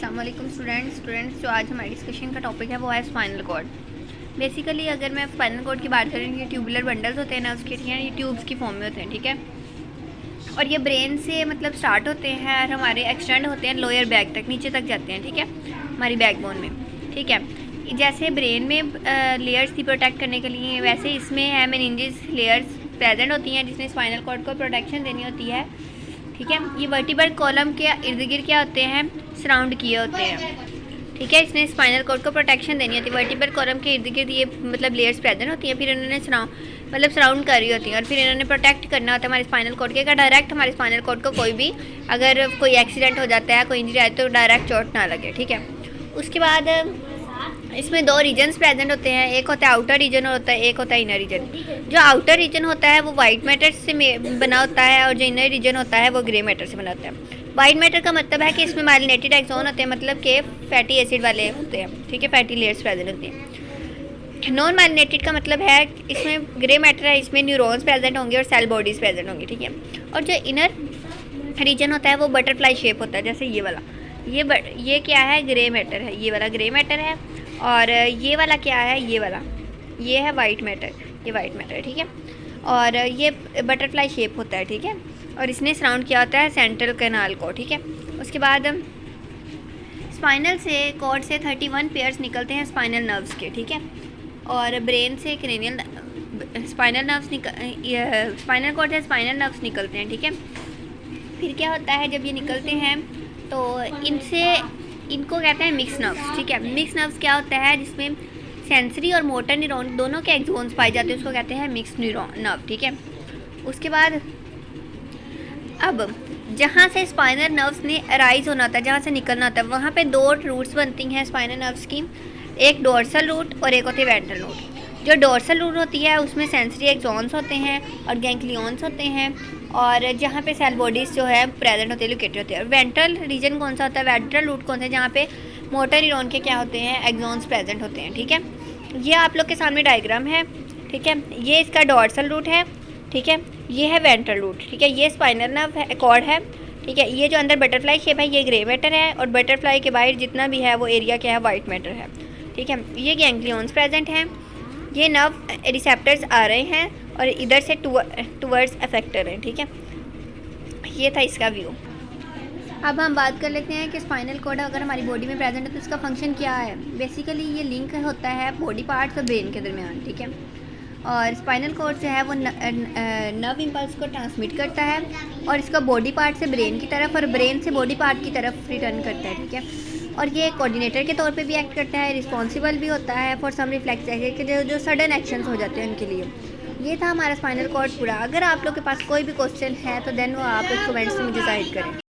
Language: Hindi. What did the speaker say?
अस्सलाम वालेकुम स्टूडेंट्स जो आज हमारी डिस्कशन का टॉपिक है वो है स्पाइनल कॉर्ड। बेसिकली अगर मैं स्पाइनल कॉर्ड की बात करूँ, ये ट्यूबुलर बंडल्स होते हैं ना उसके, ठीक है, ये ट्यूब्स की फॉर्म में होते हैं, ठीक है। और ये ब्रेन से मतलब स्टार्ट होते हैं और हमारे एक्सटेंड होते हैं लोअर बैक तक, नीचे तक जाते हैं, ठीक है, हमारी बैकबोन में, ठीक है। जैसे ब्रेन में लेयर्स थी प्रोटेक्ट करने के लिए, वैसे इसमें है मेनिंजेस लेयर्स प्रेजेंट होती हैं जिसमें स्पाइनल कॉर्ड को प्रोटेक्शन देनी होती है, ठीक है। ये वर्टिब्रल कॉलम के इर्द गिर्द क्या होते हैं, सराउंड किए होते हैं, ठीक है। इसने स्पाइनल कॉर्ड को प्रोटेक्शन देनी होती है। वर्टिब्रल कॉलम के इर्द गिर्द ये मतलब लेयर्स प्रेजेंट होती हैं, फिर इन्होंने सराउंड कर रही होती हैं और फिर इन्होंने प्रोटेक्ट करना होता है हमारे स्पाइनल कॉर्ड के। डायरेक्ट हमारे स्पाइनल कॉर्ड को कोई भी अगर कोई एक्सीडेंट हो जाता है, कोई इंजरी आए तो डायरेक्ट चोट ना लगे, ठीक है। उसके बाद इसमें दो रीजन्स प्रेजेंट होते हैं, एक होता है आउटर रीजन और होता है एक होता है इनर रीजन। जो आउटर रीजन होता है वो वाइट मैटर से बना होता है और जो इनर रीजन होता है वो ग्रे मैटर से बना होता है। वाइट मैटर का मतलब है कि इसमें माइलिनेटेड एक्सोन होते हैं, मतलब कि फैटी एसिड वाले होते हैं, ठीक है, फैटी लेयर्स प्रेजेंट होती हैं। नॉन माइलिनेटेड का मतलब है इसमें ग्रे मैटर है, इसमें न्यूरॉन्स प्रेजेंट होंगे और सेल बॉडीज़ प्रेजेंट होंगी, ठीक है। और जो इनर रीजन होता है वो बटरफ्लाई शेप होता है, जैसे ये वाला, ये क्या है, ग्रे मैटर है, ये वाला ग्रे मैटर है। और ये वाला क्या है, ये वाला, ये है वाइट मैटर, ये वाइट मैटर है, ठीक है। और ये बटरफ्लाई शेप होता है, ठीक है। और इसने सराउंड किया होता है सेंट्रल कैनाल को, ठीक है। उसके बाद स्पाइनल से कॉर्ड से 31 पेयर्स निकलते हैं स्पाइनल नर्व्स के, ठीक है। और ब्रेन से क्रेनियल स्पाइनल कॉर्ड से स्पाइनल नर्व्स निकलते हैं, ठीक है। फिर क्या होता है जब ये निकलते हैं तो इनको कहते हैं मिक्स नर्व्स, ठीक है। मिक्स नर्व्स क्या होता है, जिसमें सेंसरी और मोटर न्यूरॉन दोनों के एक्सोन्स पाए जाते हैं, उसको कहते हैं मिक्स नर्व, ठीक है। उसके बाद अब जहाँ से स्पाइनल नर्व्स ने अराइज होना था, जहाँ से निकलना होता है, वहाँ पे दो रूट्स बनती हैं स्पाइनल नर्व्स की, एक डोर्सल रूट और एक होती है वेंट्रल रूट। जो डोर्सल रूट होती है उसमें सेंसरी एक्सोन्स होते हैं और गैंग्लियंस होते हैं, और जहाँ पे सेल बॉडीज़ जो है प्रेजेंट होती है, लोकेटेड होती है। और वेंट्रल रीजन कौन सा होता है, वेंट्रल रूट कौन सा है, जहाँ पे मोटर न्यूरॉन के क्या होते हैं, एक्सोन्स प्रेजेंट होते हैं, ठीक है। ये आप लोग के सामने डायग्राम है, ठीक है। ये इसका डोर्सल रूट है, ठीक है। ये है वेंट्रल रूट, ठीक है। ये स्पाइनल नर्व है, कॉर्ड है, ठीक है। ये जो अंदर बटरफ्लाई शेप है ये ग्रे मैटर है, और बटरफ्लाई के बाहर जितना भी है वो एरिया क्या है, वाइट मैटर है, ठीक है। ये गैंग्लियंस प्रेजेंट हैं, ये नर्व रिसेप्टर्स आ रहे हैं और इधर से टूवर्ड्स अफेक्टर हैं, ठीक है। ये था इसका व्यू। अब हम बात कर लेते हैं कि स्पाइनल कॉर्ड अगर हमारी बॉडी में प्रेजेंट है तो इसका फंक्शन क्या है। बेसिकली ये लिंक होता है बॉडी पार्ट्स और ब्रेन के दरमियान, ठीक है। और स्पाइनल कॉर्ड जो है वो नर्व इम्पल्स को ट्रांसमिट करता है और इसका बॉडी पार्ट से ब्रेन की तरफ और ब्रेन से बॉडी पार्ट की तरफ रिटर्न करता है, ठीक है। और ये कोऑर्डिनेटर के तौर पे भी एक्ट करता है, रिस्पॉन्सिबल भी होता है फॉर सम रिफ्लेक्स के जो सडन एक्शंस हो जाते हैं उनके लिए। ये था हमारा स्पाइनल कॉर्ड पूरा। अगर आप लोग के पास कोई भी क्वेश्चन है तो देन वो आप कमेंट्स में मुझे जाहिर करें।